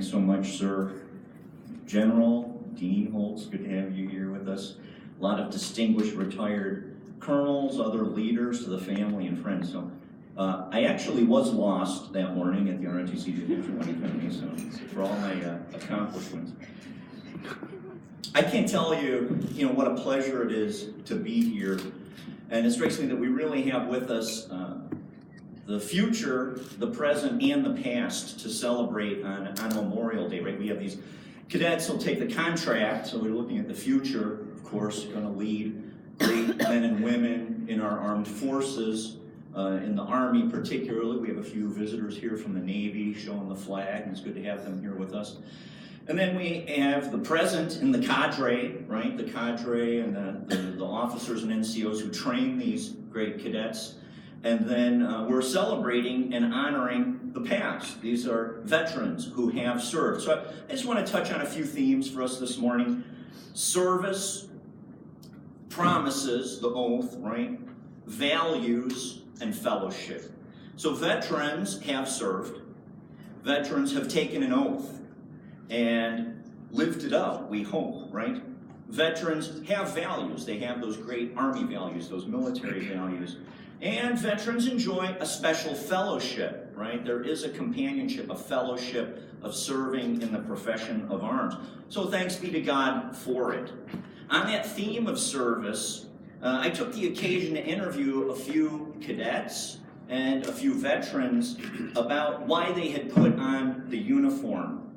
Thanks so much, sir. General Dean Holtz, good to have you here with us. A lot of distinguished retired colonels, other leaders to the family and friends. So I actually was lost that morning at the ROTC detention when he found me, so for all my accomplishments. I can't tell you, what a pleasure it is to be here. And it strikes me that we really have with us the future, the present, and the past to celebrate on Memorial Day, right? We have these cadets who'll take the contract, so we're looking at the future, of course, going to lead great men and women in our armed forces, in the Army particularly. We have a few visitors here from the Navy showing the flag, and it's good to have them here with us. And then we have the present and the cadre, right? The cadre and the officers and NCOs who train these great cadets. And then we're celebrating and honoring the past. These are veterans who have served. So I just want to touch on a few themes for us this morning. Service, promises, the oath, right? Values, and fellowship. So veterans have served. Veterans have taken an oath and lived it out, we hope, right? Veterans have values. They have those great Army values, those military values. And veterans enjoy a special fellowship, right? There is a companionship, a fellowship of serving in the profession of arms. So thanks be to God for it. On that theme of service, I took the occasion to interview a few cadets and a few veterans about why they had put on the uniform.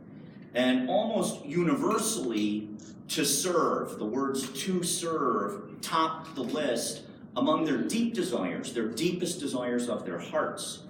And almost universally, to serve, the words to serve, topped the list among their deep desires, their deepest desires of their hearts.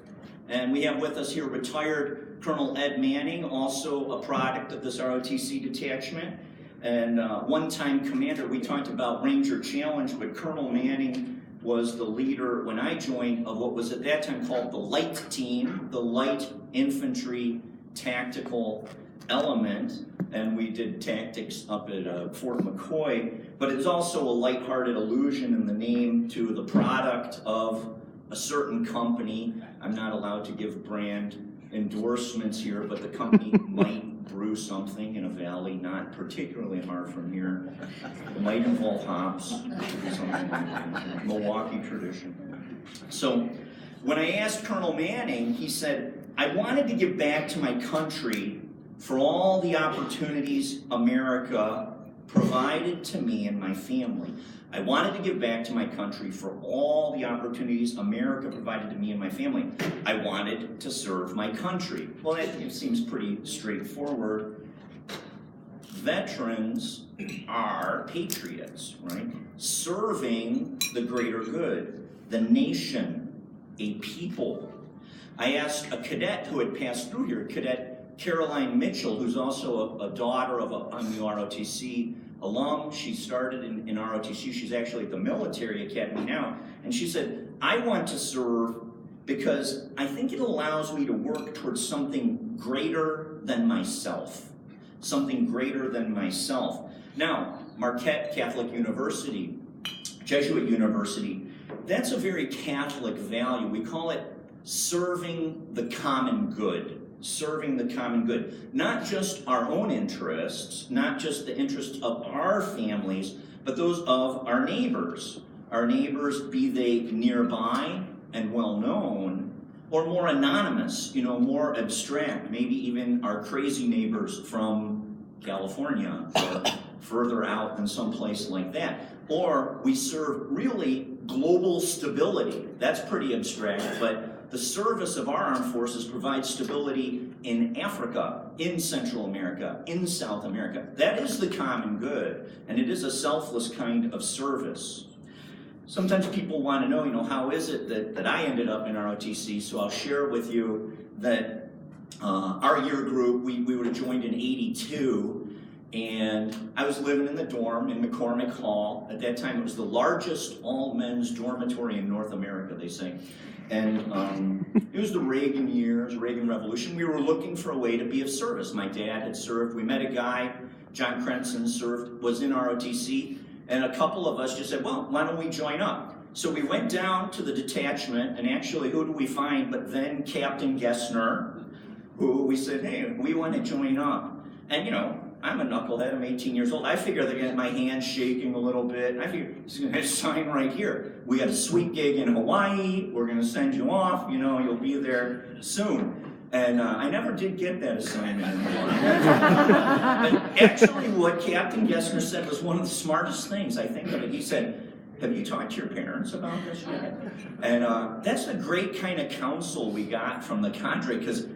And we have with us here retired Colonel Ed Manning, also a product of this ROTC detachment, and one-time commander. We talked about Ranger Challenge, but Colonel Manning was the leader when I joined of what was at that time called the Light Team, the Light Infantry Tactical Element, and we did tactics up at Fort McCoy, but it's also a lighthearted allusion in the name to the product of a certain company. I'm not allowed to give brand endorsements here, but the company might brew something in a valley not particularly far from here. It might involve hops, something like that, Milwaukee tradition. So when I asked Colonel Manning, he said, I wanted to give back to my country for all the opportunities America provided to me and my family. I wanted to give back to my country for all the opportunities America provided to me and my family. I wanted to serve my country. Well, that seems pretty straightforward. Veterans are patriots, right? Serving the greater good, the nation, a people. I asked a cadet who had passed through here, Cadet Caroline Mitchell, who's also a daughter of a new ROTC alum. She started in ROTC. She's actually at the military academy now. And she said, I want to serve because I think it allows me to work towards something greater than myself. Something greater than myself. Now, Marquette Catholic University, Jesuit University, that's a very Catholic value. We call it serving the common good. Serving the common good. Not just our own interests, not just the interests of our families, but those of our neighbors. Our neighbors, be they nearby and well-known, or more anonymous, more abstract, maybe even our crazy neighbors from California, or further out than someplace like that. Or we serve really global stability. That's pretty abstract, but the service of our armed forces provides stability in Africa, in Central America, in South America. That is the common good, and it is a selfless kind of service. Sometimes people want to know, how is it that I ended up in ROTC? So I'll share with you that our year group, we would have joined in '82, and I was living in the dorm in McCormick Hall. At that time, it was the largest all-men's dormitory in North America, they say. And it was the Reagan years, Reagan Revolution. We were looking for a way to be of service. My dad had served. We met a guy, John Crenson, was in ROTC, and a couple of us just said, well, why don't we join up? So we went down to the detachment, and actually, who do we find but then Captain Gessner, who we said, hey, we want to join up. And you know, I'm a knucklehead, I'm 18 years old. I figure they're getting my hand shaking a little bit. I figure he's gonna sign right here. We got a sweet gig in Hawaii, we're gonna send you off, you know, you'll be there soon. And I never did get that assignment in Hawaii. But actually what Captain Gessner said was one of the smartest things I think of it. He said, have you talked to your parents about this yet? And that's a great kind of counsel we got from the cadre, because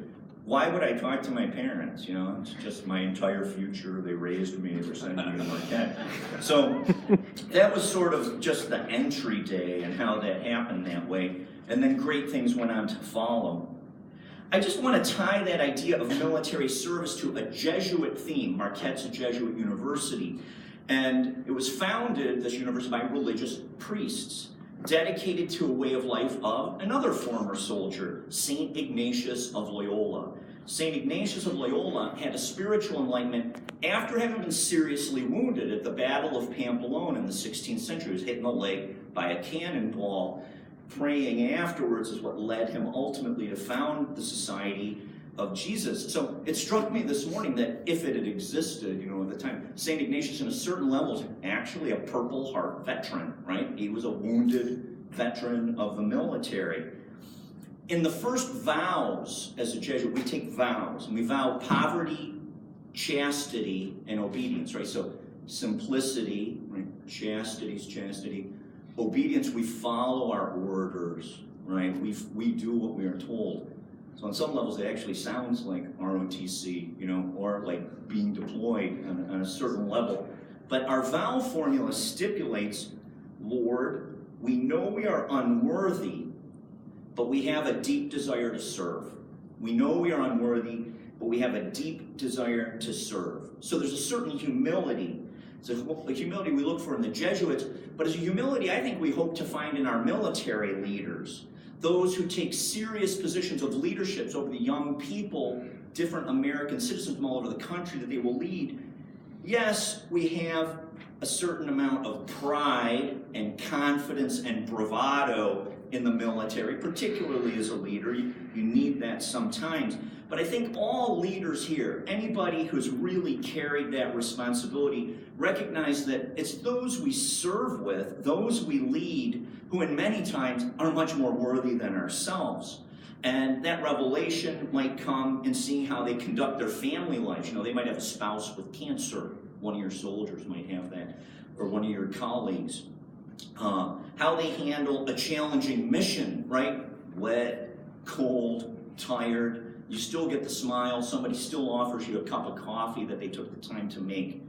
why would I talk to my parents? You know, it's just my entire future. They raised me, they're sending me to Marquette. So that was sort of just the entry day and how that happened that way. And then great things went on to follow. I just want to tie that idea of military service to a Jesuit theme. Marquette's a Jesuit university. And it was founded, this university, by religious priests, dedicated to a way of life of another former soldier, St. Ignatius of Loyola. St. Ignatius of Loyola had a spiritual enlightenment after having been seriously wounded at the Battle of Pamplona in the 16th century. He was hit in the leg by a cannonball. Praying afterwards is what led him ultimately to found the Society of Jesus. So it struck me this morning that if it had existed, you know, at the time, St. Ignatius, in a certain level, was actually a Purple Heart veteran, right? He was a wounded veteran of the military. In the first vows as a Jesuit, we take vows, and we vow poverty, chastity, and obedience, right? So simplicity, right? Chastity's chastity. Obedience, we follow our orders, right? We do what we are told. So on some levels, it actually sounds like ROTC, you know, or like being deployed on a certain level. But our vow formula stipulates, Lord, we know we are unworthy, but we have a deep desire to serve. We know we are unworthy, but we have a deep desire to serve. So there's a certain humility. It's a humility we look for in the Jesuits, but as a humility I think we hope to find in our military leaders. Those who take serious positions of leaderships over the young people, different American citizens from all over the country that they will lead. Yes, we have a certain amount of pride and confidence and bravado in the military, particularly as a leader. You need that sometimes. But I think all leaders here, anybody who's really carried that responsibility, recognize that it's those we serve with, those we lead, who in many times are much more worthy than ourselves. And that revelation might come in seeing how they conduct their family lives. You know, they might have a spouse with cancer. One of your soldiers might have that, or one of your colleagues. How they handle a challenging mission, right? Wet, cold, tired. You still get the smile. Somebody still offers you a cup of coffee that they took the time to make.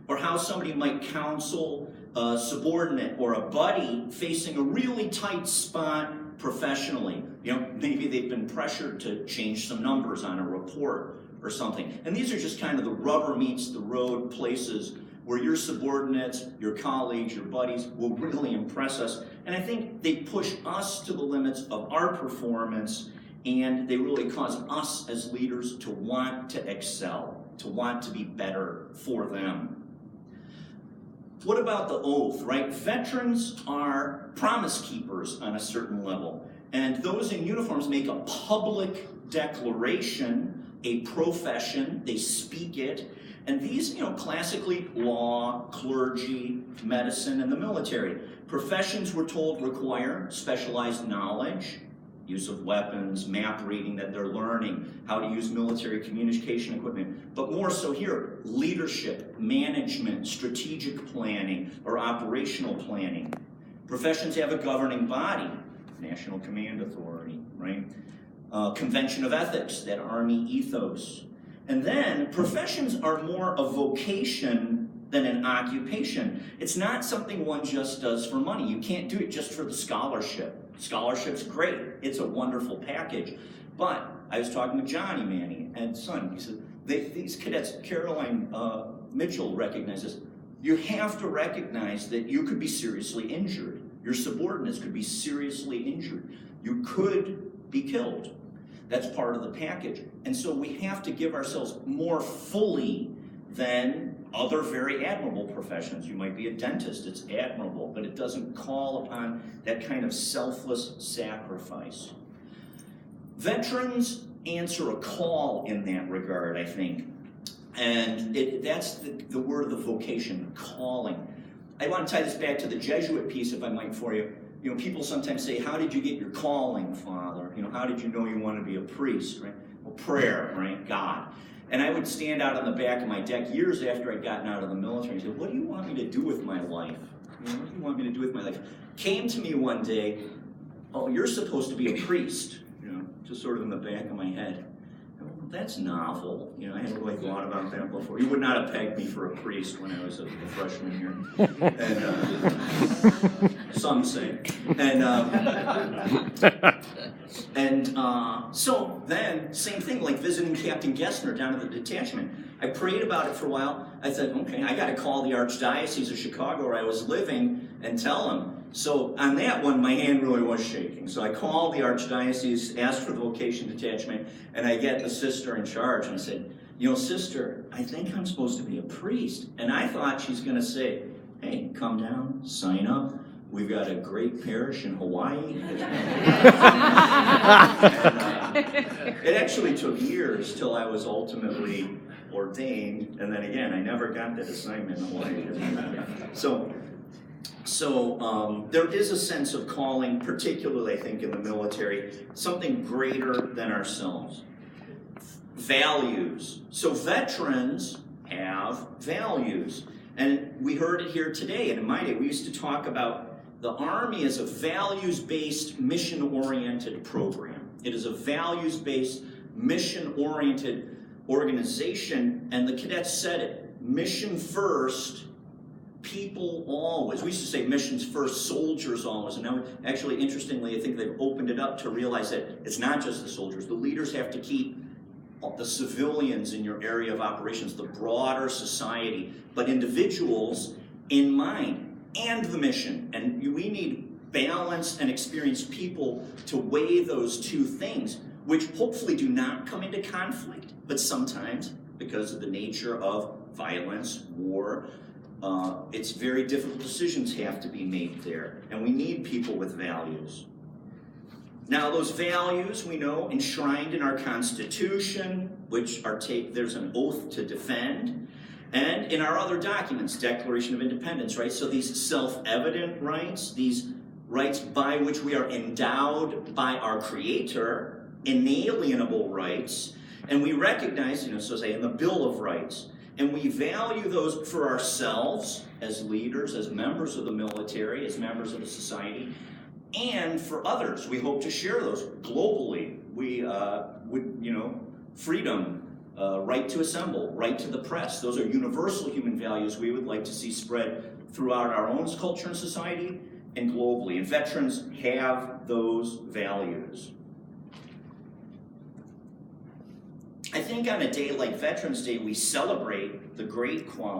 Or how somebody might counsel a subordinate or a buddy facing a really tight spot professionally. You know, maybe they've been pressured to change some numbers on a report or something. And these are just kind of the rubber meets the road places where your subordinates, your colleagues, your buddies will really impress us. And I think they push us to the limits of our performance, and they really cause us as leaders to want to excel, to want to be better for them. What about the oath, right? Veterans are promise keepers on a certain level. And those in uniforms make a public declaration, a profession, they speak it. And these, you know, classically law, clergy, medicine, and the military. Professions, we're told, require specialized knowledge, use of weapons, map reading that they're learning, how to use military communication equipment. But more so here, leadership, management, strategic planning, or operational planning. Professions have a governing body, National Command Authority, right? Convention of Ethics, that Army ethos. And then professions are more a vocation than an occupation. It's not something one just does for money. You can't do it just for the scholarship. Scholarship's great. It's a wonderful package. But I was talking with Johnny Manny and son. He said, these cadets, Caroline Mitchell recognizes, you have to recognize that you could be seriously injured. Your subordinates could be seriously injured. You could be killed. That's part of the package. And so we have to give ourselves more fully than other very admirable professions. You might be a dentist, it's admirable, but it doesn't call upon that kind of selfless sacrifice. Veterans answer a call in that regard, I think. And that's the word of the vocation, calling. I want to tie this back to the Jesuit piece, if I might, for you. You know, people sometimes say, how did you get your calling, Father? You know, how did you know you want to be a priest, right? Well, prayer, right? God. And I would stand out on the back of my deck years after I'd gotten out of the military and say, what do you want me to do with my life? You know, what do you want me to do with my life? Came to me one day, oh, you're supposed to be a priest, you know, just sort of in the back of my head. Well, that's novel. You know, I hadn't really thought about that before. You would not have pegged me for a priest when I was a freshman here. And some say. So then, same thing, like visiting Captain Gessner down at the detachment. I prayed about it for a while. I said, okay, I got to call the Archdiocese of Chicago where I was living and tell them. So on that one, my hand really was shaking. So I called the Archdiocese, asked for the vocation detachment, and I get the sister in charge. And I said, you know, sister, I think I'm supposed to be a priest. And I thought she's going to say, hey, come down, sign up. We've got a great parish in Hawaii. It actually took years till I was ultimately ordained. And then again, I never got that assignment in Hawaii. So there is a sense of calling, particularly, I think, in the military, something greater than ourselves. Values. So veterans have values. And we heard it here today, and in my day, we used to talk about the Army as a values-based, mission-oriented program. It is a values-based, mission-oriented organization, and the cadets said it, mission first, people always. We used to say missions first, soldiers always. And now, actually, interestingly, I think they've opened it up to realize that it's not just the soldiers. The leaders have to keep the civilians in your area of operations, the broader society, but individuals in mind, and the mission. And we need balanced and experienced people to weigh those two things, which hopefully do not come into conflict, but sometimes, because of the nature of violence, war, it's very difficult decisions have to be made there, and we need people with values. Now, those values, we know, enshrined in our Constitution, which there's an oath to defend, and in our other documents, Declaration of Independence, right? So these self-evident rights, these rights by which we are endowed by our Creator, inalienable rights, and we recognize, so say in the Bill of Rights, and we value those for ourselves as leaders, as members of the military, as members of the society, and for others. We hope to share those globally. We freedom, right to assemble, right to the press. Those are universal human values we would like to see spread throughout our own culture and society and globally. And veterans have those values. I think on a day like Veterans Day, we celebrate the great quality